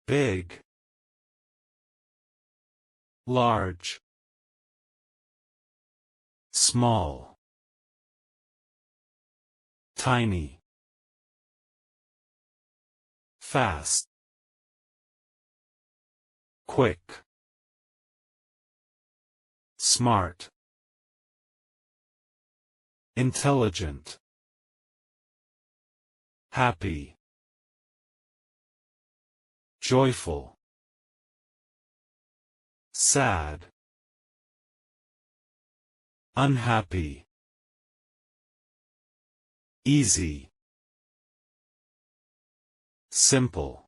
big, large, small, tiny, fast, quick, smart, intelligent, happy, joyful, sad, unhappy, easy, simple,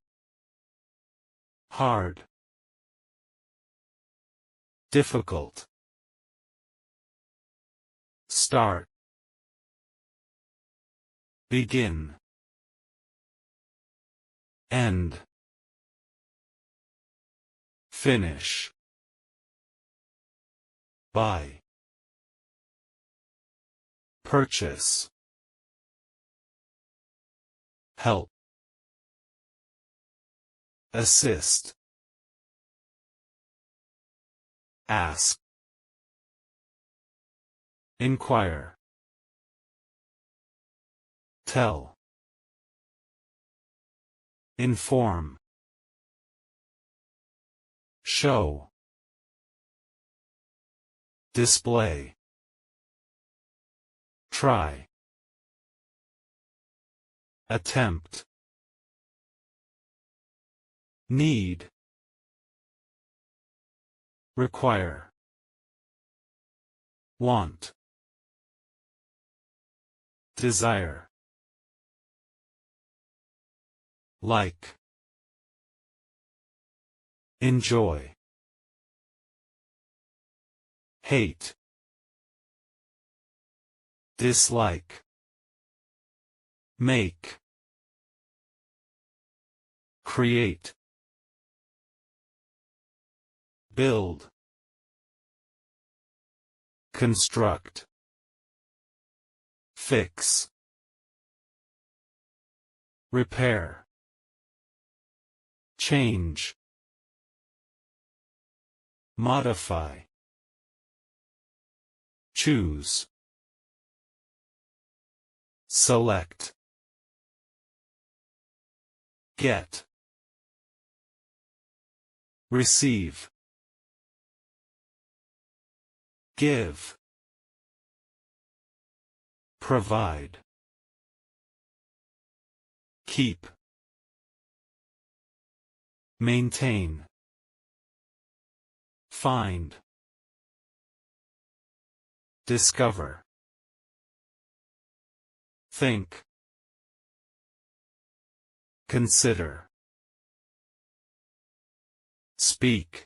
hard, difficult, start, begin, end, finish, buy, purchase, help, assist, ask, inquire, tell, inform, show, display, try, attempt, need, require, want, desire, like, enjoy, hate, dislike, make, create, build, construct, fix, repair, change, modify, choose, select, get, receive, give, provide, keep, maintain, find, discover, think, consider, speak,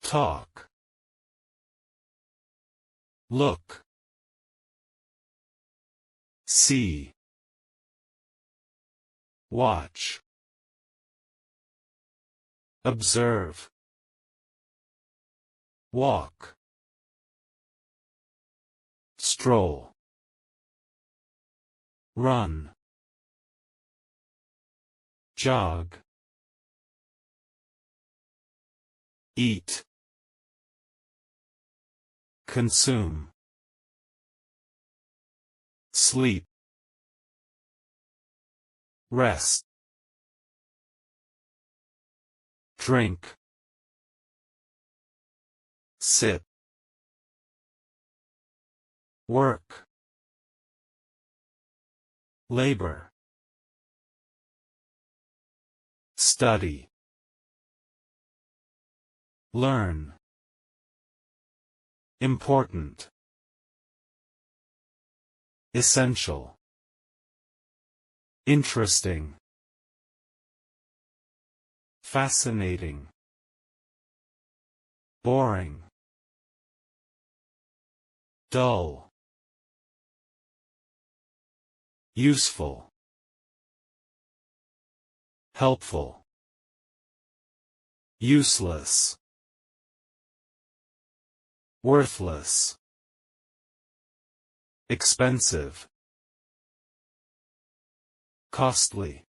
talk, look, see, watch, observe, walk, stroll, run, jog, eat, consume, sleep, rest, drink, sit, work, labor, study, learn, important, essential, interesting, fascinating, boring, dull, useful, helpful, useless, worthless, expensive, costly,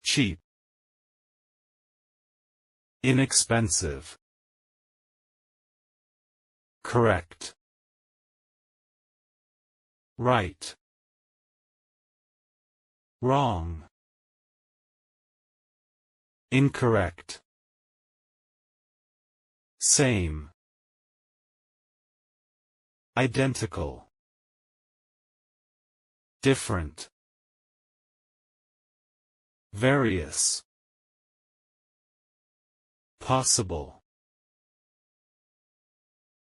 cheap, inexpensive, correct, right, wrong, incorrect, same, identical, different, various, possible,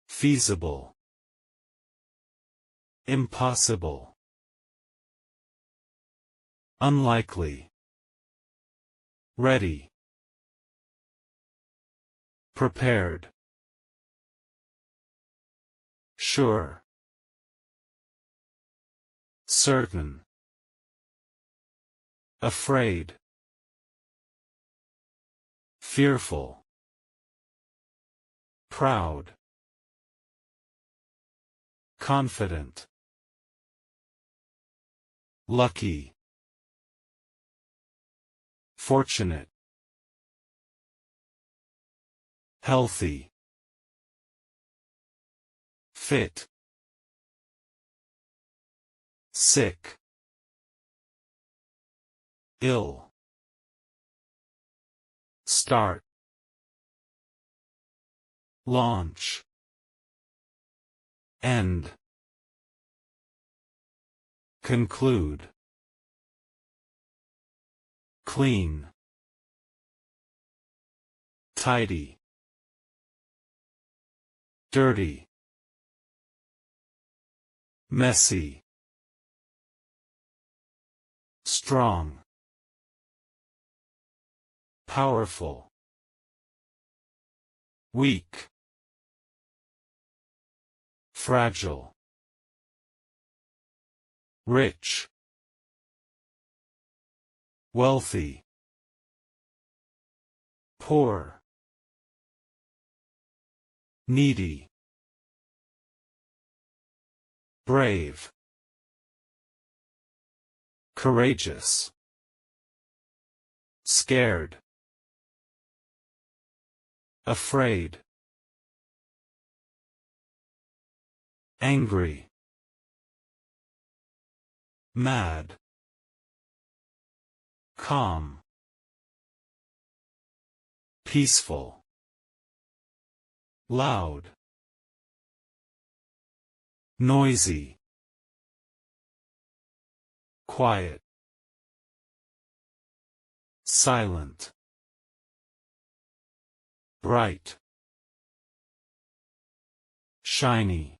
feasible, impossible, unlikely, ready, prepared, sure, certain, afraid, fearful, proud, confident, lucky, fortunate, healthy, fit, sick, ill, start, launch, end, conclude, clean, tidy, dirty, messy, strong, powerful, weak, fragile, rich, wealthy, poor, needy, brave, courageous, scared, afraid, angry, mad, calm, peaceful, loud, noisy, quiet, silent, bright, shiny,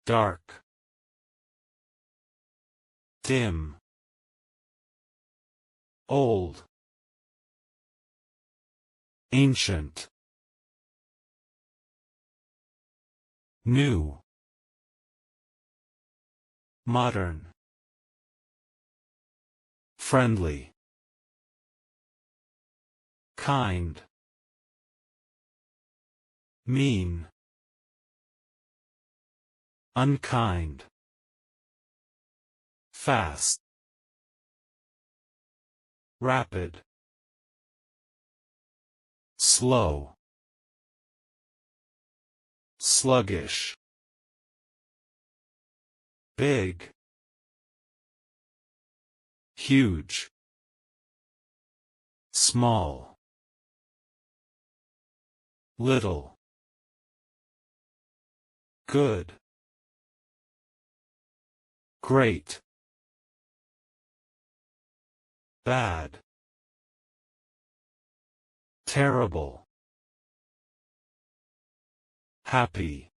dark, dim, old, ancient, new, modern, friendly, kind, mean, unkind, fast, rapid, slow, sluggish, big, huge, small, little, good, great, bad, terrible, happy,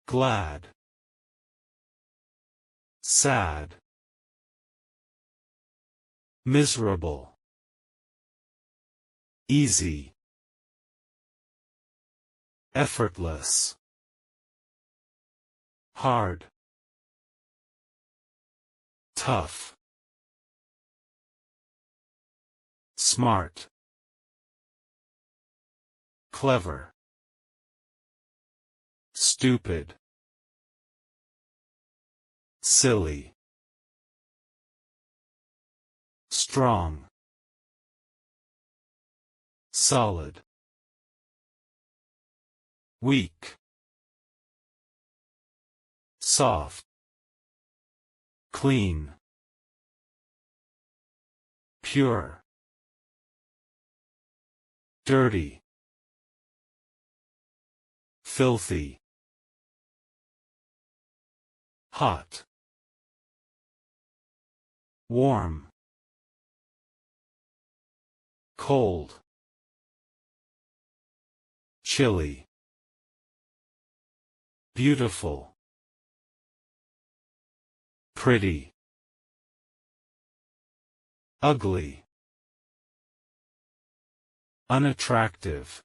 glad, sad, miserable, easy, effortless, hard, tough, smart, clever, stupid, silly, strong, solid, weak, soft, clean, pure, dirty, filthy, hot, warm, cold, chilly, beautiful, pretty, ugly, unattractive,